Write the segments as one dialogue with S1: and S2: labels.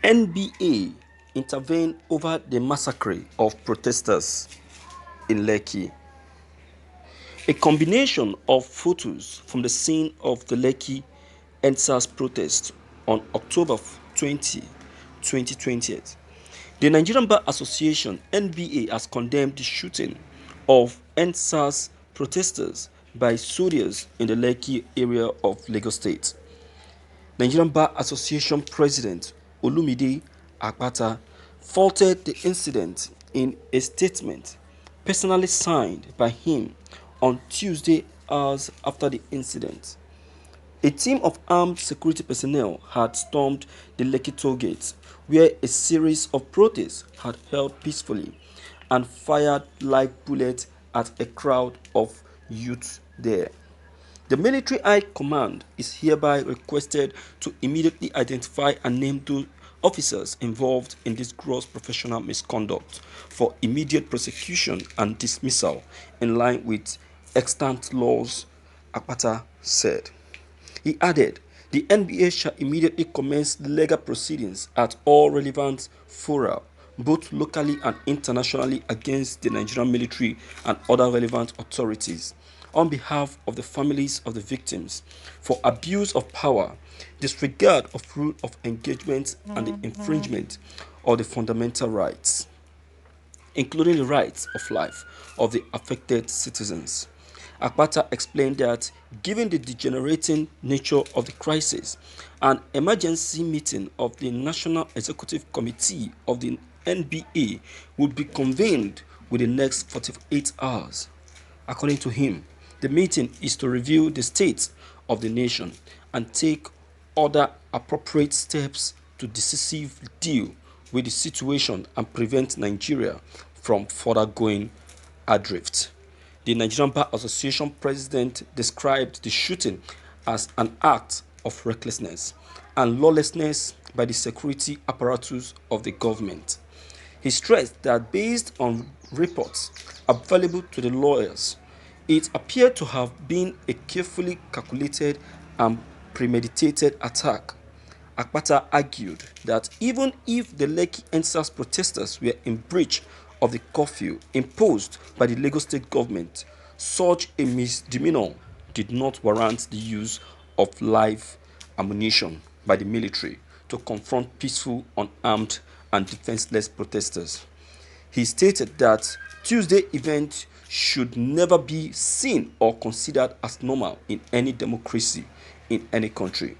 S1: NBA intervened over the massacre of protesters in Lekki. A combination of photos from the scene of the Lekki EndSARS protest on October 20, 2020. The Nigerian Bar Association (NBA) has condemned the shooting of EndSARS protesters by soldiers in the Lekki area of Lagos State. Nigerian Bar Association President Olumide Akpata faulted the incident in a statement personally signed by him on Tuesday hours after the incident. A team of armed security personnel had stormed the Lekki toll gate, where a series of protests had held peacefully, and fired live bullets at a crowd of youth there. The military high command is hereby requested to immediately identify and name those officers involved in this gross professional misconduct for immediate prosecution and dismissal in line with extant laws, Akpata said. He added, the NBA shall immediately commence legal proceedings at all relevant fora, both locally and internationally, against the Nigerian military and other relevant authorities, on behalf of the families of the victims, for abuse of power, disregard of rule of engagement, and the infringement of the fundamental rights, including the rights of life of the affected citizens. Akpata explained that given the degenerating nature of the crisis, an emergency meeting of the National Executive Committee of the NBA would be convened within the next 48 hours. According to him, the meeting is to review the state of the nation and take other appropriate steps to decisively deal with the situation and prevent Nigeria from further going adrift. The Nigerian Bar Association president described the shooting as an act of recklessness and lawlessness by the security apparatus of the government. He stressed that based on reports available to the lawyers, it appeared to have been a carefully calculated and premeditated attack. Akpata argued that even if the Lekki EndSARS protesters were in breach of the curfew imposed by the Lagos State government, such a misdemeanor did not warrant the use of live ammunition by the military to confront peaceful, unarmed, and defenseless protesters. He stated that Tuesday event should never be seen or considered as normal in any democracy in any country.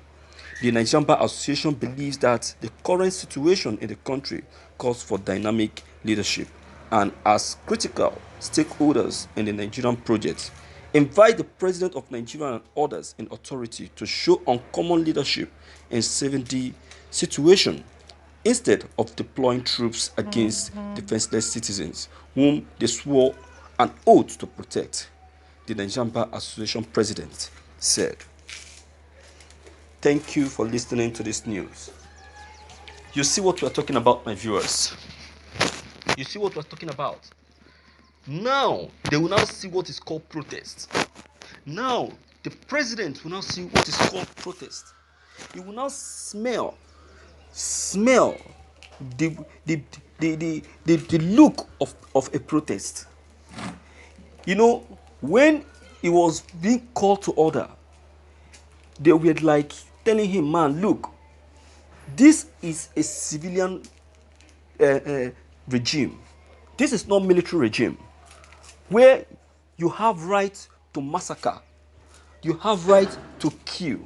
S1: The Nigerian Bar Association believes that the current situation in the country calls for dynamic leadership, and as critical stakeholders in the Nigerian project, invite the President of Nigeria and others in authority to show uncommon leadership in saving the situation instead of deploying troops against defenseless citizens whom they swore an oath to protect, the Nigerian Bar Association president said. Thank you for listening to this news. You see what we are talking about, my viewers. You see what we're talking about. Now, they will now see what is called protest. Now, the president will now see what is called protest. He will now smell the look of a protest. You know, when he was being called to order, they were like telling him, man, look, this is a civilian regime. This is not military regime where you have right to massacre, you have right to kill,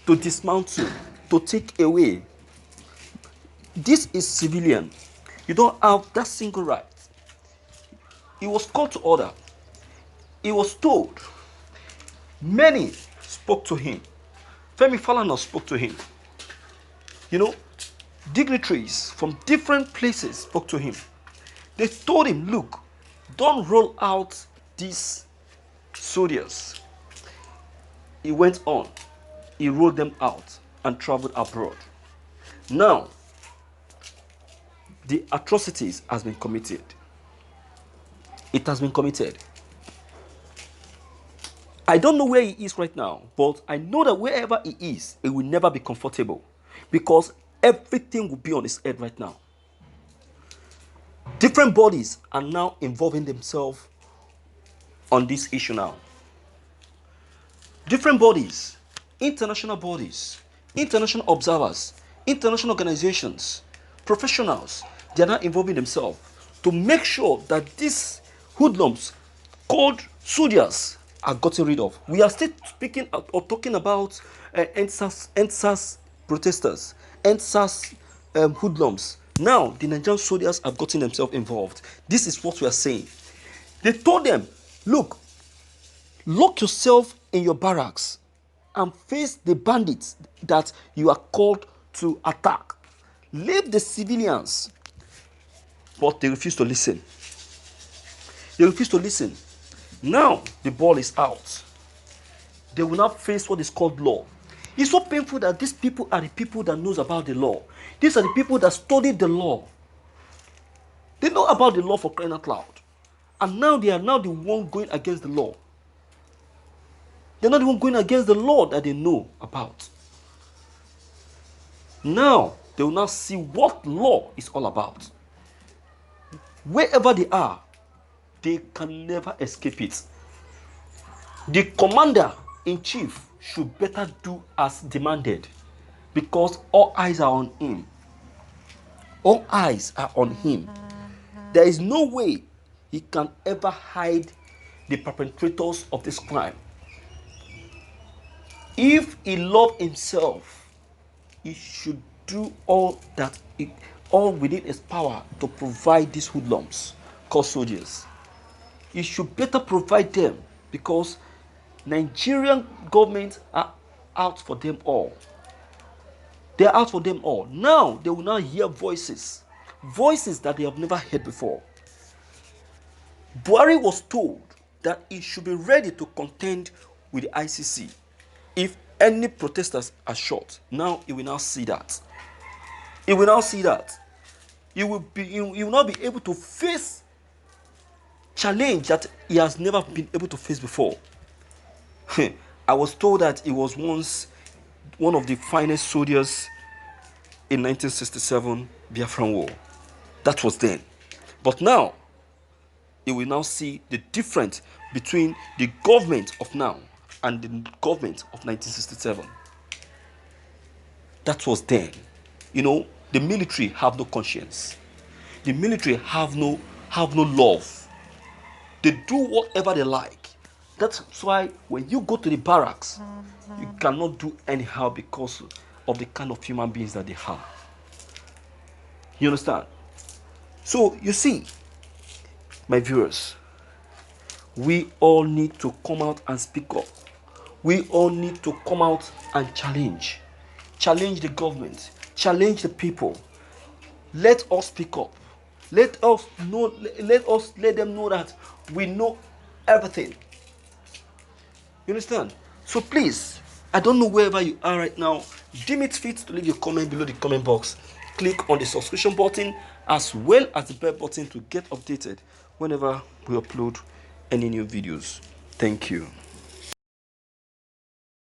S1: to dismantle, to take away. This is civilian. You don't have that single right. He was called to order. He was told. Many spoke to him. Femi Falana spoke to him. You know, dignitaries from different places spoke to him. They told him, look, don't roll out these soldiers. He went on. He rolled them out and traveled abroad. Now, the atrocities has been committed. It has been committed. I don't know where he is right now, but I know that wherever he is, he will never be comfortable, because everything will be on its head right now. Different bodies are now involving themselves on this issue now. Different bodies, international observers, international organizations, professionals, they are now involving themselves to make sure that these hoodlums called soldiers are gotten rid of. We are still speaking or talking about NSAS protesters, NSAS hoodlums. Now, the Nigerian soldiers have gotten themselves involved. This is what we are saying. They told them, look, lock yourself in your barracks and face the bandits that you are called to attack. Leave the civilians. But they refuse to listen. They refuse to listen. Now the ball is out. They will not face what is called law. It's so painful that these people are the people that knows about the law. These are the people that studied the law. They know about the law, for crying out loud. And now they are now the one going against the law. They're not the one going against the law that they know about. Now they will now see what law is all about. Wherever they are, they can never escape it. The commander-in-chief should better do as demanded, because all eyes are on him. All eyes are on him. There is no way he can ever hide the perpetrators of this crime. If he loved himself, he should do all within his power to provide these hoodlums called soldiers. He should better provide them, because Nigerian government are out for them all. They are out for them all. Now they will now hear voices that they have never heard before. Buhari was told that he should be ready to contend with the ICC if any protesters are shot. Now he will now see that. He will now see that. He will not be able to face challenge that he has never been able to face before. I was told that he was once one of the finest soldiers in 1967 Biafran War. That was then. But now, he will now see the difference between the government of now and the government of 1967. That was then. You know, the military have no conscience. The military have no love. They do whatever they like. That's why when you go to the barracks, you cannot do anyhow because of the kind of human beings that they have. You understand? So, you see, my viewers, we all need to come out and speak up. We all need to come out and challenge. Challenge the government. Challenge the people. Let us speak up. Let them know that we know everything. You understand? So please, I don't know wherever you are right now, deem it fit to leave your comment below the comment box. Click on the subscription button as well as the bell button to get updated whenever we upload any new videos. Thank you.